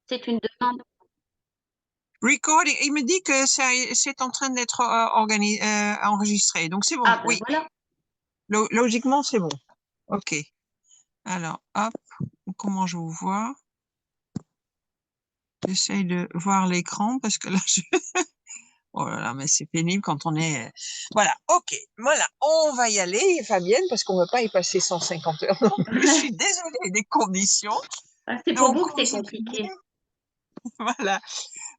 C'est une demande. Recording, il me dit que c'est en train d'être enregistré. Donc c'est bon, Ah ben oui. voilà. Logiquement, c'est bon. OK. Alors, hop, comment je vous vois? J'essaye de voir l'écran parce que là, oh là là, mais c'est pénible quand on est... Voilà, OK, voilà, on va y aller, Fabienne, parce qu'on ne va pas y passer 150 heures non plus. Je suis désolée des conditions. Ah, c'est pour Donc, vous que comme c'est je disais, compliqué. voilà.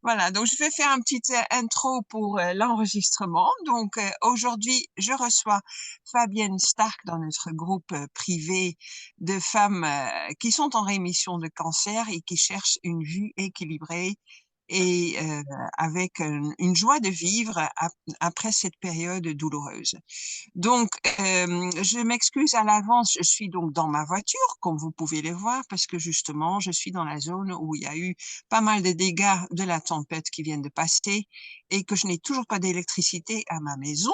Voilà, donc je vais faire un petit intro pour l'enregistrement. Donc aujourd'hui, je reçois Fabienne Stark dans notre groupe privé de femmes qui sont en rémission de cancer et qui cherchent une vue équilibrée et avec une joie de vivre après cette période douloureuse. Donc, je m'excuse à l'avance, je suis donc dans ma voiture, comme vous pouvez le voir, parce que justement, je suis dans la zone où il y a eu pas mal de dégâts de la tempête qui viennent de passer et que je n'ai toujours pas d'électricité à ma maison,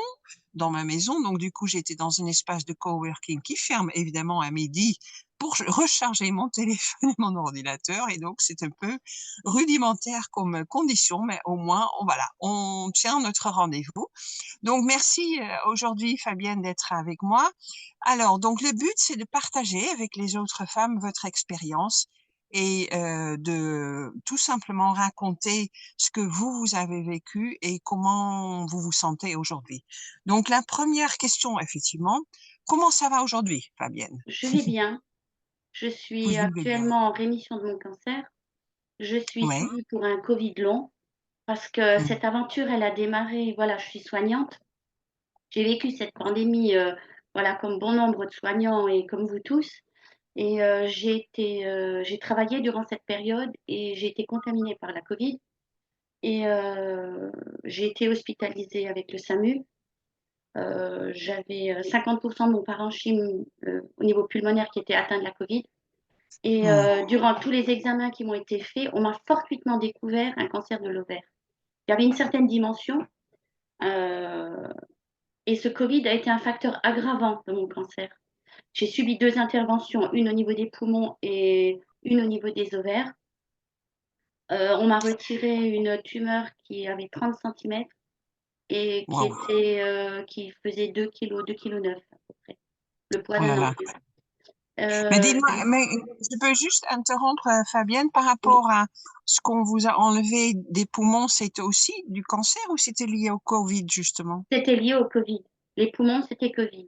dans ma maison. Donc, du coup, j'étais dans un espace de coworking qui ferme évidemment à midi pour recharger mon téléphone et mon ordinateur. Et donc, c'est un peu rudimentaire comme condition, mais au moins, voilà, on tient notre rendez-vous. Donc, merci aujourd'hui, Fabienne, d'être avec moi. Alors, donc, le but, c'est de partager avec les autres femmes votre expérience et de tout simplement raconter ce que vous avez vécu et comment vous vous sentez aujourd'hui. Donc, la première question, effectivement, comment ça va aujourd'hui, Fabienne? Je vais bien. Je Vous suis vivez bien? actuellement en rémission de mon cancer. Je suis Oui. suivie pour un Covid long parce que Mhm. cette aventure, elle a démarré. Voilà, je suis soignante. J'ai vécu cette pandémie, voilà, comme bon nombre de soignants et comme vous tous. Et j'ai travaillé durant cette période et j'ai été contaminée par la Covid. Et j'ai été hospitalisée avec le SAMU. J'avais 50% de mon parenchyme au niveau pulmonaire qui était atteint de la Covid. Et Mhm. durant tous les examens qui m'ont été faits, on m'a fortuitement découvert un cancer de l'ovaire. Il y avait une certaine dimension euh, et ce Covid a été un facteur aggravant de mon cancer. J'ai subi 2 interventions, une au niveau des poumons et une au niveau des ovaires. On m'a retiré une tumeur qui avait 30 centimètres et Wow. qui faisait 2 kg, 2,9 kg à peu près, le poids Oh là d'un là. enfant. Mais Euh, dis-moi, mais je peux juste interrompre, Fabienne, par oui, rapport à ce qu'on vous a enlevé des poumons, c'était aussi du cancer ou c'était lié au Covid, justement? c'était lié au Covid. Les poumons, c'était Covid.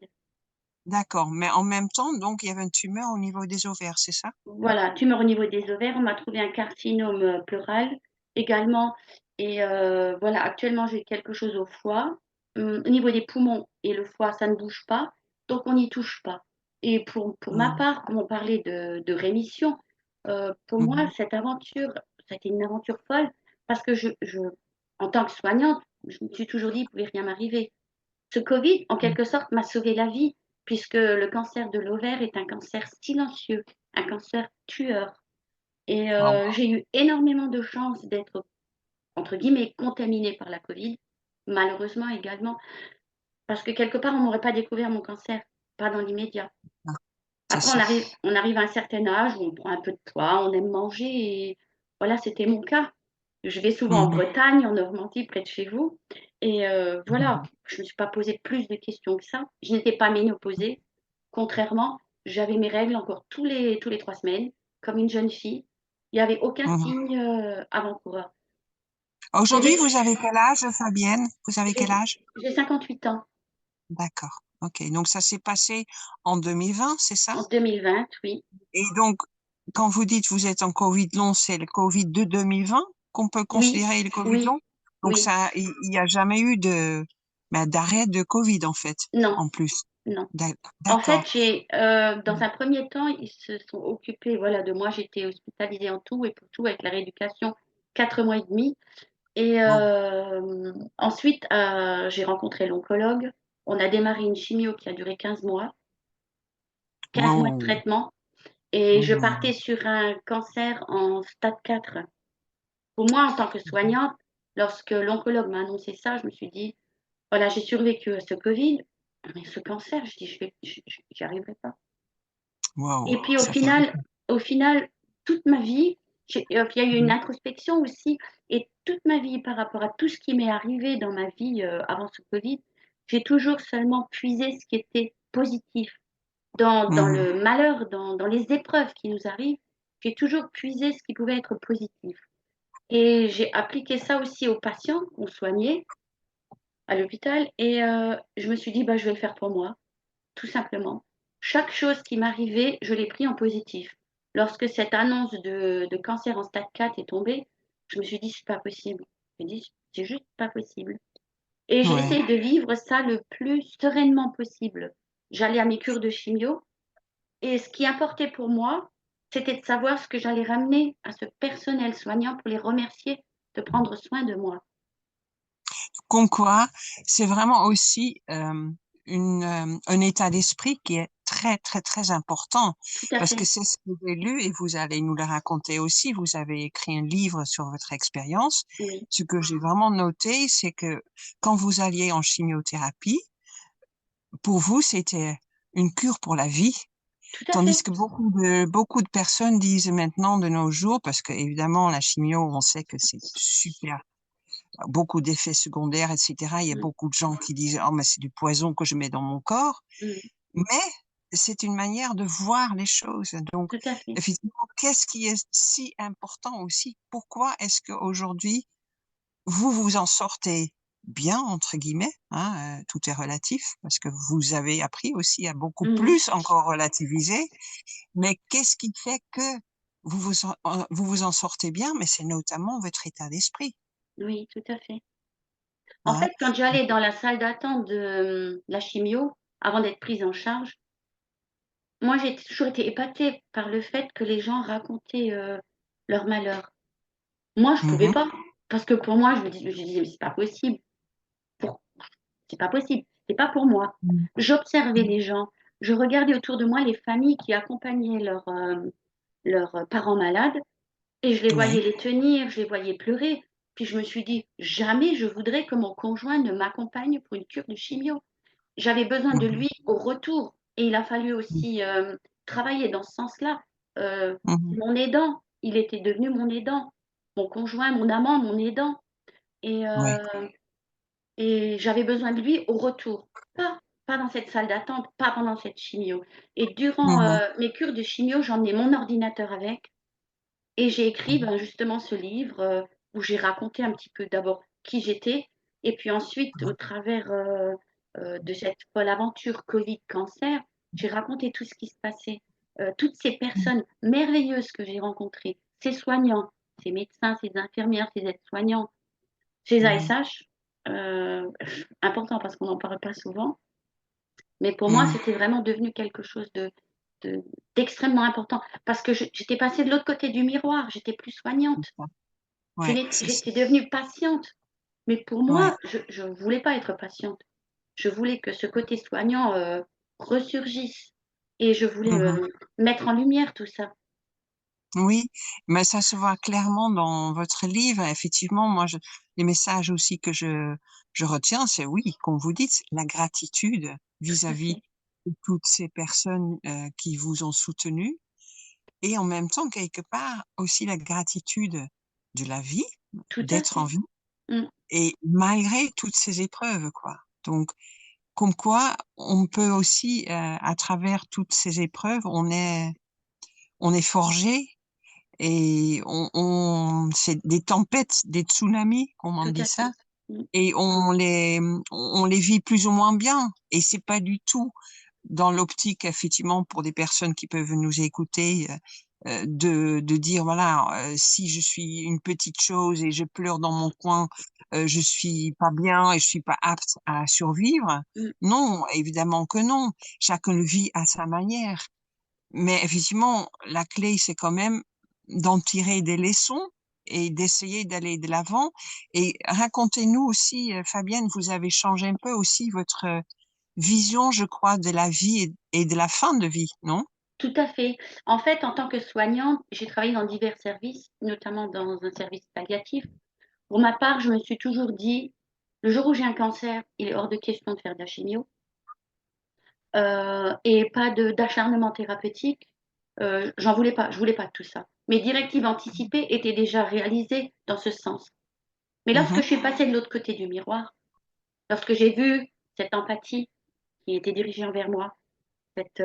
D'accord, mais en même temps, donc, il y avait une tumeur au niveau des ovaires, c'est ça? Voilà, tumeur au niveau des ovaires. On m'a trouvé un carcinome pleural également. Et voilà, actuellement, j'ai quelque chose au foie. Au niveau des poumons et le foie, ça ne bouge pas. Donc, on n'y touche pas. Et pour ma Mhm. part, comme on parlait de rémission, pour moi, Mhm. cette aventure, ça a été une aventure folle parce que en tant que soignante, je me suis toujours dit, il ne pouvait rien m'arriver. Ce Covid, en quelque sorte, m'a sauvé la vie, puisque le cancer de l'ovaire est un cancer silencieux, un cancer tueur. Et Wow. j'ai eu énormément de chance d'être, entre guillemets, contaminée par la Covid, malheureusement également, parce que quelque part, on n'aurait pas découvert mon cancer, pas dans l'immédiat. Ah, c'est Après, ça. on arrive à un certain âge où on prend un peu de poids, on aime manger, et voilà, c'était mon cas. Je vais souvent en Mhm. Bretagne, en Normandie, près de chez vous. Et voilà, Mhm. je ne me suis pas posé plus de questions que ça. Je n'étais pas ménopausée. Contrairement, j'avais mes règles encore tous les 3 semaines, comme une jeune fille. Il n'y avait aucun Mhm. signe avant-coureur. J'ai Aujourd'hui, vécu- vous avez quel âge, Fabienne? Vous avez quel j'ai- âge? j'ai 58 ans D'accord. OK. Donc, ça s'est passé en 2020, c'est ça? en 2020, oui. Et donc, quand vous dites vous êtes en Covid long, c'est le Covid de 2020 qu'on peut Oui, considérer le Covid oui, long? Donc, oui. ça, il n'y a jamais eu d'arrêt de Covid, en fait, Non, en plus. non. En fait, D'accord. dans un premier temps, ils se sont occupés, voilà, de moi. J'étais hospitalisée en tout et pour tout avec la rééducation 4 mois et demi. Et Bon. ensuite, j'ai rencontré l'oncologue. On a démarré une chimio qui a duré 15 mois, 15 mois de Wow. traitement. Et je partais Mhm. sur un cancer en stade 4. Pour moi, en tant que soignante, lorsque l'oncologue m'a annoncé ça, je me suis dit, voilà, j'ai survécu à ce Covid, mais ce cancer, je dis, j'y arriverai pas. Et Wow. puis Ça fait beaucoup. au final, toute ma vie, il y a eu une Mhm. introspection aussi et toute ma vie par rapport à tout ce qui m'est arrivé dans ma vie, avant ce Covid, j'ai toujours seulement puisé ce qui était positif. Dans Mhm. le malheur, dans les épreuves qui nous arrivent, j'ai toujours puisé ce qui pouvait être positif et j'ai appliqué ça aussi aux patients qu'on soignait à l'hôpital et je me suis dit: «Bah, je vais le faire pour moi». Tout simplement. Chaque chose qui m'arrivait, je l'ai pris en positif. Lorsque cette annonce de cancer en stade 4 est tombée, je me suis dit, c'est pas possible. Je me dis, c'est juste pas possible. Et j'ai Ouais. essayé de vivre ça le plus sereinement possible. J'allais à mes cures de chimio et ce qui importait pour moi, c'était de savoir ce que j'allais ramener à ce personnel soignant pour les remercier de prendre soin de moi. Comme quoi, c'est vraiment aussi un état d'esprit qui est très, très, très important Tout à parce que fait. c'est ce que j'ai lu et vous allez nous le raconter aussi. Vous avez écrit un livre sur votre expérience. Oui, Ce que j'ai vraiment noté, c'est que quand vous alliez en chimiothérapie, pour vous, c'était une cure pour la vie. tout à fait. Tandis que beaucoup de personnes disent maintenant de nos jours, parce que évidemment la chimio, on sait que c'est super, beaucoup d'effets secondaires, etc. Il y a Mm, beaucoup de gens qui disent, oh, mais c'est du poison que je mets dans mon corps. mm, Mais c'est une manière de voir les choses. Donc, tout à fait. effectivement, qu'est-ce qui est si important aussi? Pourquoi est-ce qu'aujourd'hui, vous vous en sortez bien, entre guillemets, hein, tout est relatif, parce que vous avez appris aussi à beaucoup Mm, plus encore relativiser. Mais qu'est-ce qui fait que vous vous en sortez bien? Mais c'est notamment votre état d'esprit, oui, tout à fait. En hein. fait, quand j'allais dans la salle d'attente de la chimio, avant d'être prise en charge, moi, j'ai toujours été épatée par le fait que les gens racontaient, leur malheur. Moi, je pouvais Mmh. pas, parce que pour moi, je disais: «Mais c'est pas possible, pour c'est pas possible, c'est pas pour moi». Mmh. J'observais les gens, je regardais autour de moi les familles qui accompagnaient leurs parents malades et je les voyais Oui. les tenir, je les voyais pleurer. Puis je me suis dit: «Jamais je voudrais que mon conjoint ne m'accompagne pour une cure de chimio». J'avais besoin de Mmh. lui au retour et il a fallu Mmh. aussi, travailler dans ce sens-là. Mmh. Mon aidant, il était devenu mon aidant. Mon conjoint, mon amant, mon aidant et Oui. j'avais besoin de lui au retour. Pas dans cette salle d'attente, pas pendant cette chimio et durant, Mmh. mes cures de chimio, j'emmenais mon ordinateur avec et j'ai écrit, Mmh. ben, justement ce livre, où j'ai raconté un petit peu d'abord qui j'étais et puis ensuite au travers, de cette folle aventure Covid-cancer, j'ai raconté tout ce qui se passait. Toutes ces Mmh. personnes merveilleuses que j'ai rencontrées, ces soignants, ces médecins, ces infirmières, ces aides-soignants, ces Mmh. ASH, heu, important parce qu'on n'en parle pas souvent, mais pour moi, Mmh. c'était vraiment devenu quelque chose de d'extrêmement important parce que j'étais passée de l'autre côté du miroir, j'étais plus C'est soignante. ça. Ouais, c'est ça. J'étais devenue patiente, mais pour Ouais. moi, je voulais pas être patiente. Je voulais que ce côté soignant, ressurgisse et je voulais, Mmh. mettre en lumière tout ça. Oui, mais ça se voit clairement dans votre livre. Effectivement, moi, les messages aussi que je retiens, c'est oui, comme vous dites, la gratitude Tout à vis-à-vis fait, de toutes ces personnes qui vous ont soutenu et en même temps, quelque part, aussi la gratitude de la vie, tout à d'être en fait. vie Mmh, et malgré toutes ces épreuves, quoi. Donc, comme quoi, on peut aussi, à travers toutes ces épreuves, on est forgé et c'est des tempêtes, des tsunamis, comme on tout dit à fait. ça, Mmh, et on les vit plus ou moins bien. Et c'est pas du tout dans l'optique, effectivement, pour des personnes qui peuvent nous écouter, de dire voilà, si je suis une petite chose et je pleure dans mon coin, je suis pas bien et je suis pas apte à survivre. mmh, Non, évidemment que non. Chacun le vit à sa manière. Mais effectivement, la clé, c'est quand même d'en tirer des leçons et d'essayer d'aller de l'avant. Et racontez-nous aussi, Fabienne, vous avez changé un peu aussi votre vision, je crois, de la vie et de la fin de vie, non? tout à fait. En fait, en tant que soignante, j'ai travaillé dans divers services, notamment dans un service palliatif. Pour ma part, je me suis toujours dit: «Le jour où j'ai un cancer, il est hors de question de faire de la chimio». Et pas d'acharnement thérapeutique, j'en voulais pas, je voulais pas de tout ça. mes directives anticipées étaient déjà réalisées dans ce sens. Mais lorsque mhm, je suis passée de l'autre côté du miroir, lorsque j'ai vu cette empathie qui était dirigée envers moi, cette,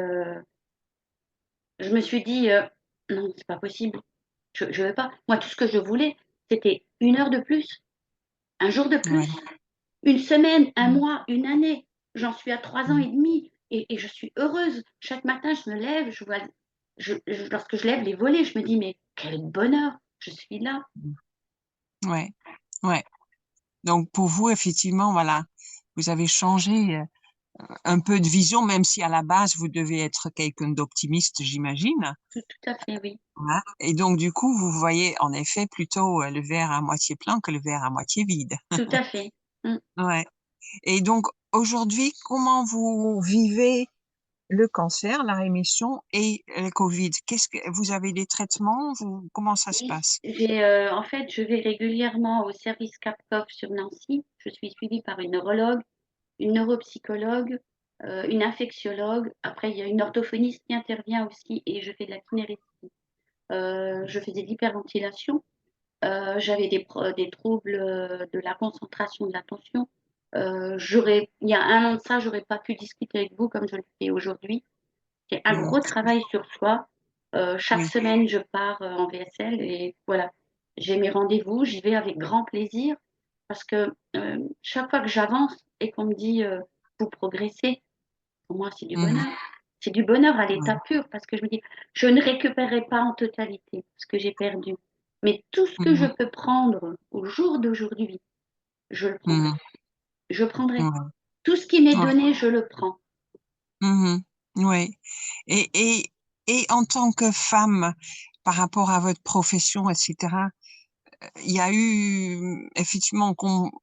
je me suis dit, non, c'est pas possible. Je ne veux pas. Moi, tout ce que je voulais, c'était 1 heure de plus, un jour de plus, ouais, une semaine, un mm, mois, une année. J'en suis à 3 ans et demi et je suis heureuse. Chaque matin, je me lève, je vois, lorsque je lève les volets, je me dis, mais quel bonheur, je suis là. mm, ouais, ouais. Donc pour vous, effectivement, voilà, vous avez changé un peu de vision, même si à la base vous devez être quelqu'un d'optimiste, j'imagine. Tout à fait, oui. Voilà. Et donc du coup, vous voyez en effet plutôt le verre à moitié plein que le verre à moitié vide. Tout à fait. Mm. Ouais. Et donc aujourd'hui, comment vous vivez le cancer, la rémission et le Covid? Qu'est-ce que vous avez des traitements? Comment ça se Oui, passe? en fait, je vais régulièrement au service Capcov sur Nancy. Je suis suivie par une neurologue, une neuropsychologue, une infectiologue. Après, il y a une orthophoniste qui intervient aussi et je fais de la kinérésithie. Je faisais de l'hyperventilation. J'avais des troubles de la concentration, de l'attention. Il y a 1 an de ça, j'aurais pas pu discuter avec vous comme je le fais aujourd'hui. C'est un Hmm, gros travail sur soi. Chaque oui. semaine, je pars en VSL et voilà, j'ai mes rendez-vous, j'y vais avec grand plaisir parce que chaque fois que j'avance et qu'on me dit vous progressez, pour moi, c'est du Mhm, bonheur. C'est du bonheur à ouais. l'état pur parce que je me dis, je ne récupérerai pas en totalité ce que j'ai perdu. Mais tout ce que je Mhm, peux prendre au jour d'aujourd'hui, je le prendrai. mhm, Je prendrai. ouais, Tout ce qui m'est ouais, donné, je le prends. mhm, ouais. Et, et, et en tant que femme, par rapport à votre profession, etc., il y a eu effectivement,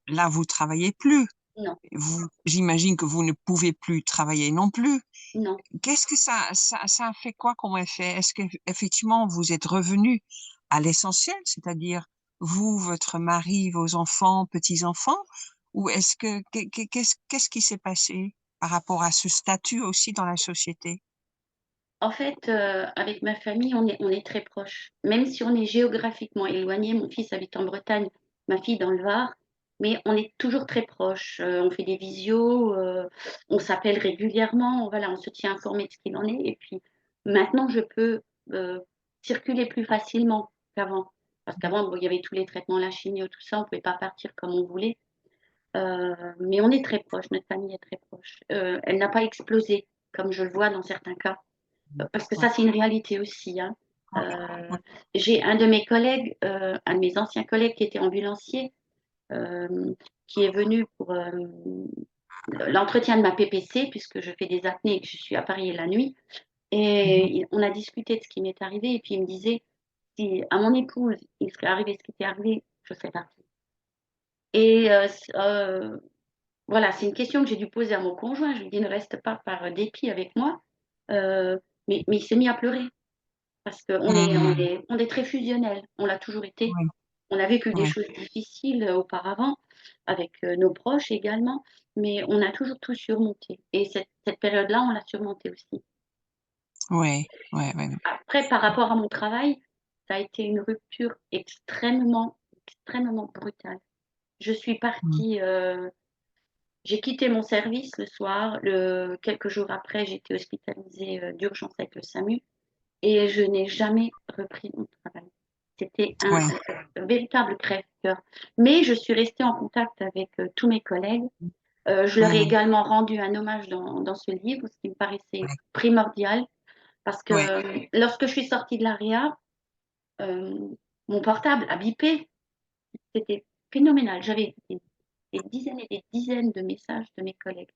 là, vous travaillez plus. Non, J'imagine que vous ne pouvez plus travailler non plus. non. Qu'est-ce que ça a fait quoi comme effet? Est-ce que effectivement vous êtes revenu à l'essentiel, c'est-à-dire vous, votre mari, vos enfants, petits-enfants, ou est-ce qu'est-ce qui s'est passé par rapport à ce statut aussi dans la société? En fait, avec ma famille, on est très proches. Même si on est géographiquement éloignés, mon fils habite en Bretagne, ma fille dans le Var, mais on est toujours très proches. On fait des visios, on s'appelle régulièrement, voilà, on se tient informé de ce qu'il en est et puis maintenant je peux, circuler plus facilement qu'avant. Parce qu'avant, bon, il y avait tous les traitements, la chimio, tout ça, on ne pouvait pas partir comme on voulait. Mais on est très proches, notre famille est très proche. Elle n'a pas explosé comme je le vois dans certains cas. Parce que Ouais, ça, c'est une réalité aussi, hein. ouais, Euh, ouais. j'ai un de mes collègues, un de mes anciens collègues qui était ambulancier, euh, qui est venu pour l'entretien de ma PPC, puisque je fais des apnées et que je suis appareillée la nuit. Mhm. Et on a discuté de ce qui m'est arrivé, et puis il me disait, si à mon épouse, il serait arrivé ce qui était arrivé, je serais partie. Et voilà, c'est une question que j'ai dû poser à mon conjoint. Je lui ai dit, ne reste pas par dépit avec moi. Euh, mais il s'est mis à pleurer. Parce qu'on est, on Mhm. est, on est très fusionnel, on l'a toujours été. Ouais, On a vécu des ouais, choses difficiles auparavant, avec nos proches également, mais on a toujours tout surmonté. Et cette période-là, on l'a surmonté aussi. ouais, ouais, ouais. Après, par rapport à mon travail, ça a été une rupture extrêmement, extrêmement brutale. Je suis Mhm. partie, j'ai quitté mon service le soir. Quelques jours après, j'ai été hospitalisée d'urgence avec le SAMU. Et je n'ai jamais repris mon travail. C'était un Ouais. véritable crève-cœur. Mais je suis restée en contact avec tous mes collègues. Je leur ai Mhm. également rendu un hommage dans ce livre, ce qui me paraissait Ouais, primordial, parce que ouais. lorsque je suis sortie de l'ARIA, euh, mon portable a bipé. C'était phénoménal. J'avais des dizaines et des dizaines de messages de mes collègues.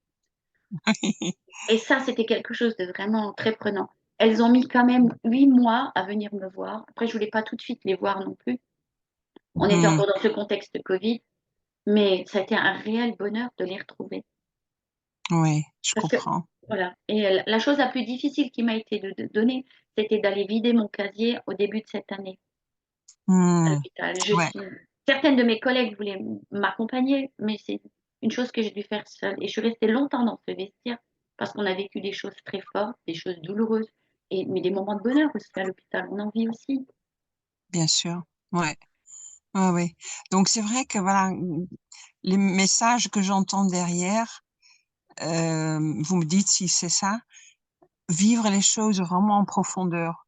Et ça, c'était quelque chose de vraiment très prenant. Elles ont mis quand même 8 mois à venir me voir. Après, je voulais pas tout de suite les voir non plus. On était Mhm. encore dans ce contexte Covid, mais ça a été un réel bonheur de les retrouver. Ouais, je Parce que, comprends. voilà. Et la chose la plus difficile qui m'a été de donner, c'était d'aller vider mon casier au début de cette année à Mhm. l'hôpital. Ouais, Certaines de mes collègues voulaient m'accompagner, mais c'est une chose que j'ai dû faire seule. Et je suis restée longtemps dans ce vestiaire parce qu'on a vécu des choses très fortes, des choses douloureuses, mais des moments de bonheur aussi à l'hôpital. On en vit aussi. bien sûr. Ouais, ouais, ouais. Donc c'est vrai que voilà, les messages que j'entends derrière, vous me dites si c'est ça, vivre les choses vraiment en profondeur.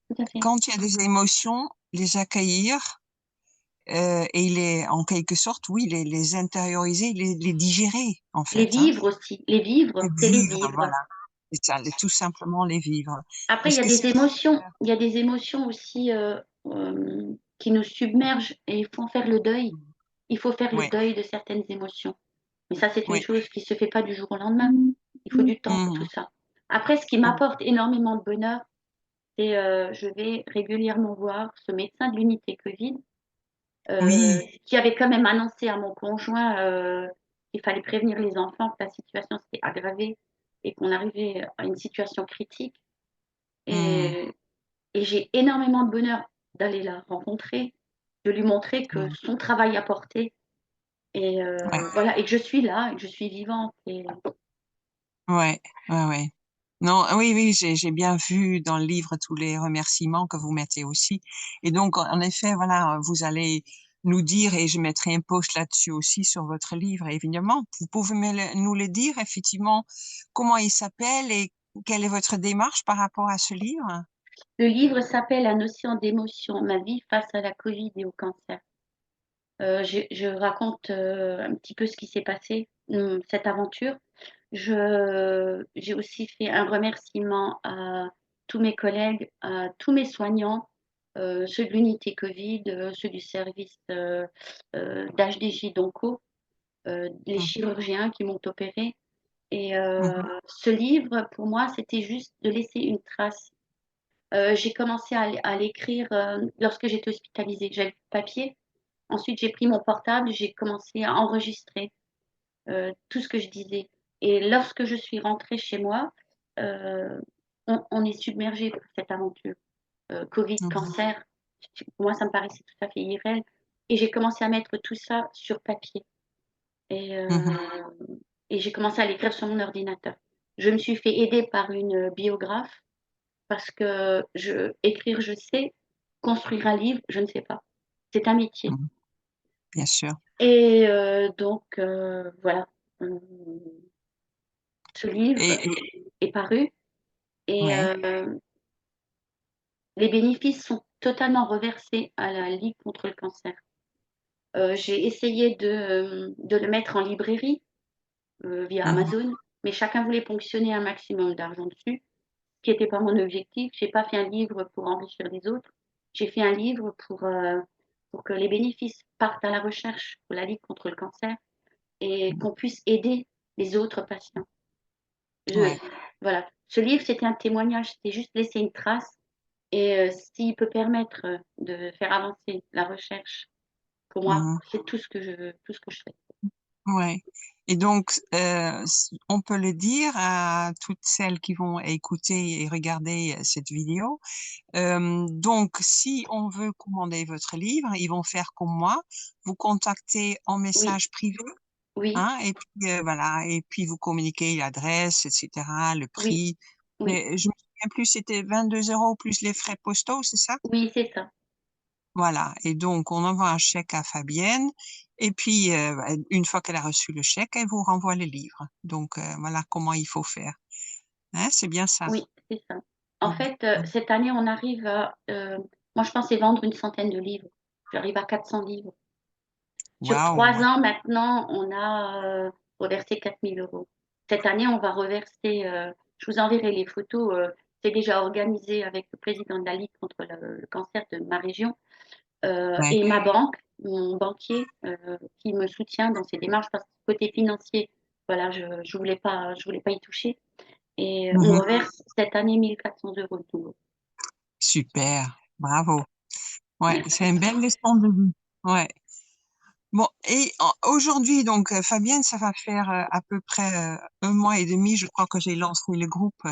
Tout à fait. Quand il y a des émotions, les accueillir, et en quelque sorte, oui, les intérioriser, les digérer, en Les fait, hein. vivre aussi. Les Les vivre, c'est les vivre, vivre. voilà. C'est ça, tout simplement les vivre. Après, il y Parce a que des c'est émotions, il y a des émotions aussi qui nous submergent et il faut en faire le deuil. Il faut faire le ouais, deuil de certaines émotions. Mais ça, c'est une ouais. chose qui se fait pas du jour au lendemain. Il faut du temps pour tout Mmh. ça. Après, ce qui m'apporte énormément de bonheur, c'est je vais régulièrement voir ce médecin de l'unité Covid Oui. qui avait quand même annoncé à mon conjoint qu'il fallait prévenir les enfants que la situation s'était aggravée et qu'on arrivait à une situation critique. Mmh. Et, et j'ai énormément de bonheur d'aller la rencontrer, de lui montrer que Mmh. son travail a porté et Ouais, voilà, et que je suis là, et que je suis vivante. Et ouais, ouais, ouais. Non, oui, oui, j'ai bien vu dans le livre tous les remerciements que vous mettez aussi. Et donc, en effet, voilà, vous allez nous dire, et je mettrai un post là-dessus aussi sur votre livre, évidemment. Vous pouvez nous le dire, effectivement, comment il s'appelle et quelle est votre démarche par rapport à ce livre? le livre s'appelle La notion d'émotion, ma vie face à la Covid et au cancer. Je raconte un petit peu ce qui s'est passé, cette aventure. J'ai aussi fait un remerciement à tous mes collègues, à tous mes soignants, ceux de l'unité Covid, ceux du service d'HDJ d'Onco, les Mmh. chirurgiens qui m'ont opéré. Et Mmh. ce livre, pour moi, c'était juste de laisser une trace. J'ai commencé à l'écrire lorsque j'étais hospitalisée. J'avais plus de papier. Ensuite, j'ai pris mon portable, j'ai commencé à enregistrer tout ce que je disais. Et lorsque je suis rentrée chez moi, euh, on est submergé par cette aventure. Covid, Mmh. cancer, pour moi, ça me paraissait tout à fait irréel. Et j'ai commencé à mettre tout ça sur papier. Et, Mmh. et j'ai commencé à l'écrire sur mon ordinateur. Je me suis fait aider par une biographe parce que écrire, je sais, construire un livre, je ne sais pas. C'est un métier. Mmh. Bien sûr. Et donc, voilà, ce livre Et est paru et ouais. les bénéfices sont totalement reversés à la Ligue contre le cancer. J'ai essayé de le mettre en librairie via Mmh. Amazon, mais chacun voulait ponctionner un maximum d'argent dessus, ce qui n'était pas mon objectif. Je n'ai pas fait un livre pour enrichir les autres. J'ai fait un livre pour que les bénéfices partent à la recherche pour la Ligue contre le cancer et qu'on puisse aider les autres patients. Je, Ouais. voilà. Ce livre, c'était un témoignage, c'était juste laisser une trace. Et s'il peut permettre de faire avancer la recherche, pour moi, Mmh. c'est tout ce que je fais. Ouais, et donc on peut le dire à toutes celles qui vont écouter et regarder, cette vidéo. Donc si on veut commander votre livre, ils vont faire comme moi, vous contacter en Oui, message privé, oui, hein, et puis, voilà, et puis vous communiquez l'adresse et cetera, le oui, prix. oui, Mais je me souviens plus, c'était 22 € plus les frais postaux, c'est ça? oui, c'est ça. Voilà, et donc on envoie un chèque à Fabienne et puis, une fois qu'elle a reçu le chèque, elle vous renvoie le livre. Donc, voilà comment il faut faire. Hein, c'est bien ça? Oui, c'est ça. En Mmh. fait, Mmh. cette année, on arrive à, moi, je pensais vendre une centaine de livres. J'arrive à 400 livres. Sur Waouh! 3 ans maintenant, on a reversé 4 000 euros. Cette année, on va reverser, je vous enverrai les photos, c'est déjà organisé avec le président de la Ligue contre le cancer de ma région. Ouais. Et ma banque, mon banquier qui me soutient dans ces démarches parce que côté financier, voilà, je voulais pas y toucher. Et on Mmh. reverse cette année 1 400 € de nouveau. Super, bravo. Ouais, c'est Merci. une belle leçon de vie. Ouais. Bon, et aujourd'hui donc, Fabienne, ça va faire, à peu près, 1 mois et demi, je crois que j'ai lancé le groupe,